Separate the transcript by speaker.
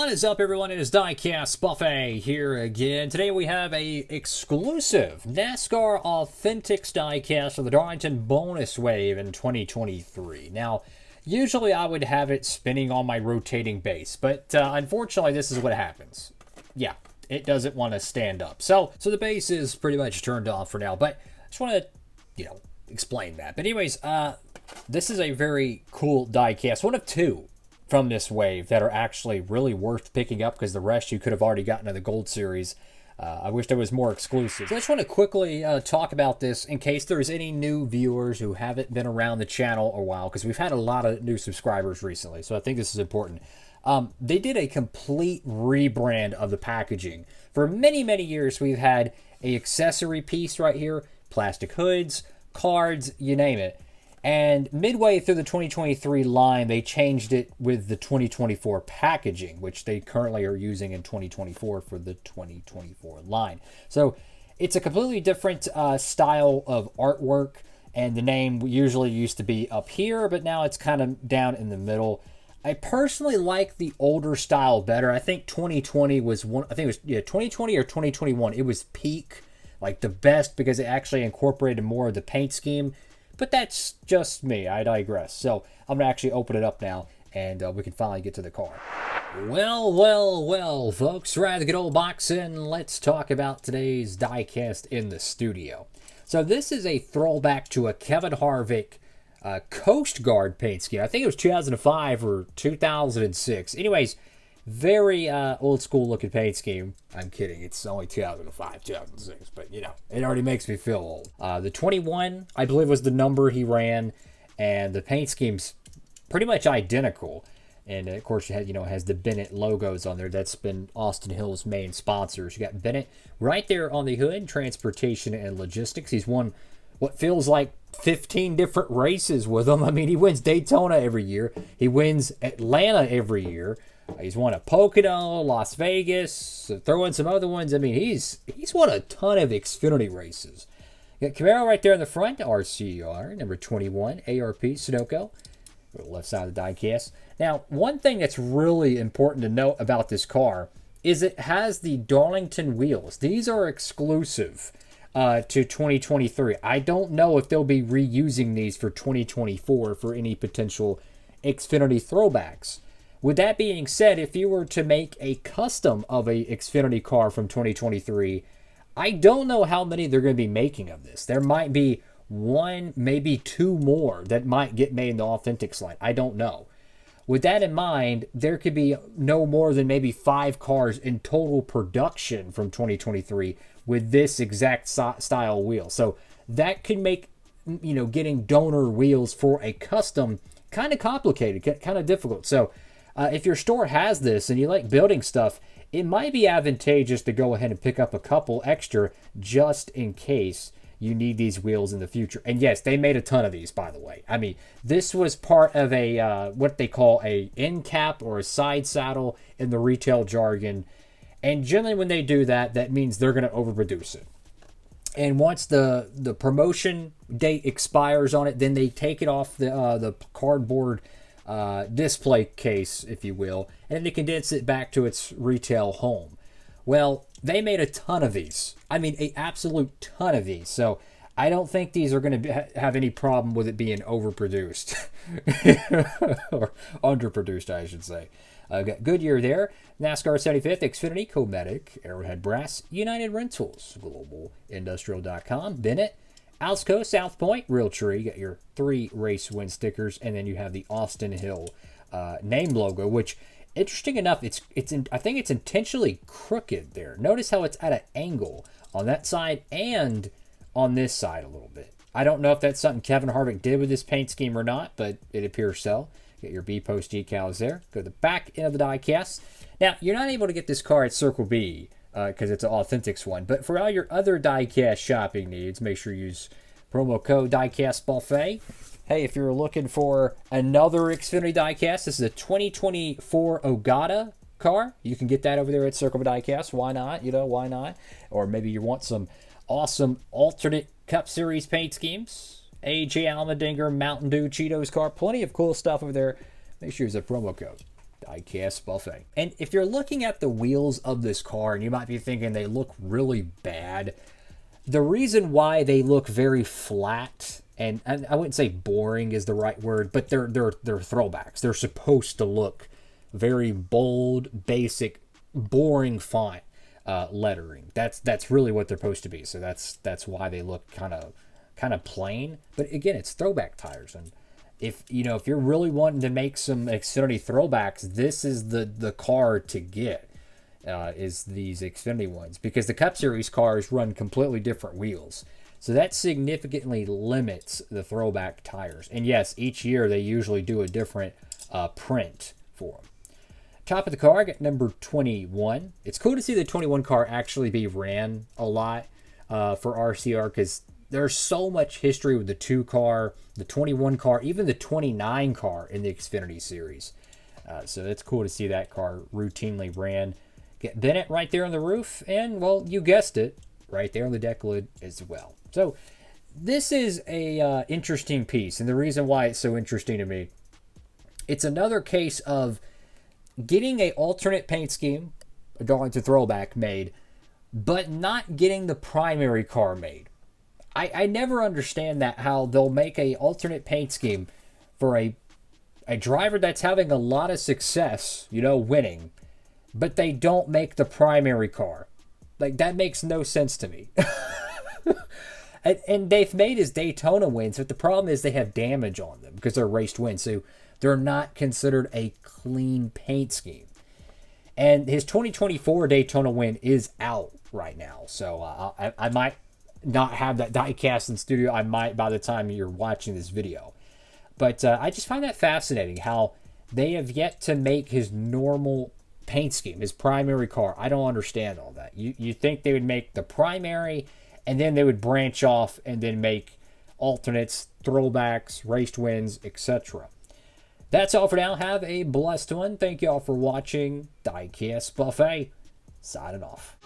Speaker 1: What is up, everyone? It is Diecastbuffet here again. Today we have a exclusive NASCAR Authentics diecast for the Darlington bonus wave in 2023. Now, usually I would have it spinning on my rotating base, but unfortunately this is what happens. Yeah, it doesn't want to stand up. So the base is pretty much turned off for now, but I just want to, explain that. But anyways, this is a very cool diecast, one of two from this wave that are actually really worth picking up, because the rest you could have already gotten in the Gold Series. I wish there was more exclusive. So I just want to quickly talk about this in case there's any new viewers who haven't been around the channel a while, because we've had a lot of new subscribers recently, so I think this is important. They did a complete rebrand of the packaging. For many, many years, we've had a accessory piece right here, plastic hoods, cards, you name it. And midway through the 2023 line, they changed it with the 2024 packaging, which they currently are using in 2024 for the 2024 line. So it's a completely different style of artwork, and the name usually used to be up here, but now it's kind of down in the middle. I personally like the older style better. I think 2020 was one. I think it was 2020 or 2021. It was peak, like the best, because it actually incorporated more of the paint scheme. But that's just me. I digress. So I'm going to actually open it up now, and we can finally get to the car. Well, folks. Right, the good old box in. Let's talk about today's diecast in the studio. So this is a throwback to a Kevin Harvick Coast Guard paint scheme. I think it was 2005 or 2006. Anyways, very old school looking paint scheme. I'm kidding. It's only 2005, 2006, but it already makes me feel old. The 21, I believe, was the number he ran, and the paint scheme's pretty much identical. And of course, it has the Bennett logos on there. That's been Austin Hill's main sponsors. You got Bennett right there on the hood, transportation and logistics. He's won what feels like 15 different races with them. I mean, he wins Daytona every year. He wins Atlanta every year. He's won at Pocono, Las Vegas, throw in some other ones. I mean, he's won a ton of Xfinity races. You got Camaro right there in the front, RCR, number 21, ARP, Sunoco, left side of the diecast. Now, one thing that's really important to note about this car is it has the Darlington wheels. These are exclusive to 2023. I don't know if they'll be reusing these for 2024 for any potential Xfinity throwbacks. With that being said, if you were to make a custom of a Xfinity car from 2023, I don't know how many they're going to be making of this. There might be one, maybe two more that might get made in the Authentics line. I don't know. With that in mind, there could be no more than maybe 5 cars in total production from 2023 with this exact style wheel. So that could make, getting donor wheels for a custom kind of complicated, kind of difficult. So if your store has this and you like building stuff, it might be advantageous to go ahead and pick up a couple extra just in case you need these wheels in the future. And yes, they made a ton of these, by the way. I mean, this was part of a what they call a end cap or a side saddle in the retail jargon. And generally when they do that, that means they're going to overproduce it. And once the promotion date expires on it, then they take it off the cardboard display case, if you will, and they condense it back to its retail home. Well, they made a ton of these. I mean, an absolute ton of these. So I don't think these are going to have any problem with it being overproduced or underproduced, I should say. Got Goodyear there, NASCAR 75th, Xfinity, Cometic, Arrowhead Brass, United Rentals, GlobalIndustrial.com, Bennett, Alsco, South Point, Realtree. You got your 3 race win stickers, and then you have the Austin Hill name logo, which, interesting enough, I think it's intentionally crooked there. Notice how it's at an angle on that side and on this side a little bit. I don't know if that's something Kevin Harvick did with this paint scheme or not, but it appears so. Get your B post decals there. Go to the back end of the diecast. Now, you're not able to get this car at Circle B, because it's an Authentics one. But for all your other diecast shopping needs, make sure you use promo code Diecastbuffet. Hey, if you're looking for another Xfinity diecast, this is a 2024 Ogata car. You can get that over there at Circle B Diecast. Why not? Why not? Or maybe you want some awesome alternate Cup Series paint schemes. AJ Allmendinger, Mountain Dew, Cheetos car. Plenty of cool stuff over there. Make sure you use a promo code Diecast Buffet. And if you're looking at the wheels of this car and you might be thinking they look really bad, the reason why they look very flat, and I wouldn't say boring is the right word, but they're throwbacks. They're supposed to look very bold, basic, boring font lettering. That's really what they're supposed to be. So that's why they look kind of plain. But again, it's throwback tires, and if you're really wanting to make some Xfinity throwbacks, this is the car to get. Is these Xfinity ones, because the Cup Series cars run completely different wheels. So that significantly limits the throwback tires. And yes, each year they usually do a different print for them. Top of the car, I got number 21. It's cool to see the 21 car actually be ran a lot for RCR, because there's so much history with the 2 car, the 21 car, even the 29 car in the Xfinity series. So it's cool to see that car routinely ran. Get Bennett right there on the roof, and, well, you guessed it, right there on the deck lid as well. So this is a interesting piece, and the reason why it's so interesting to me, it's another case of getting a alternate paint scheme, a Darlington Throwback, made, but not getting the primary car made. I never understand that, how they'll make a alternate paint scheme for a driver that's having a lot of success, winning, but they don't make the primary car. Like, that makes no sense to me. and they've made his Daytona wins, but the problem is they have damage on them because they're raced wins, so they're not considered a clean paint scheme. And his 2024 Daytona win is out right now, so I might not have that diecast in studio. I might by the time you're watching this video. But I just find that fascinating, how they have yet to make his normal paint scheme, his primary car. I don't understand all that. You think they would make the primary, and then they would branch off and then make alternates, throwbacks, raced wins, etc. That's all for now. Have a blessed one. Thank you all for watching. Diecast Buffet, signing off.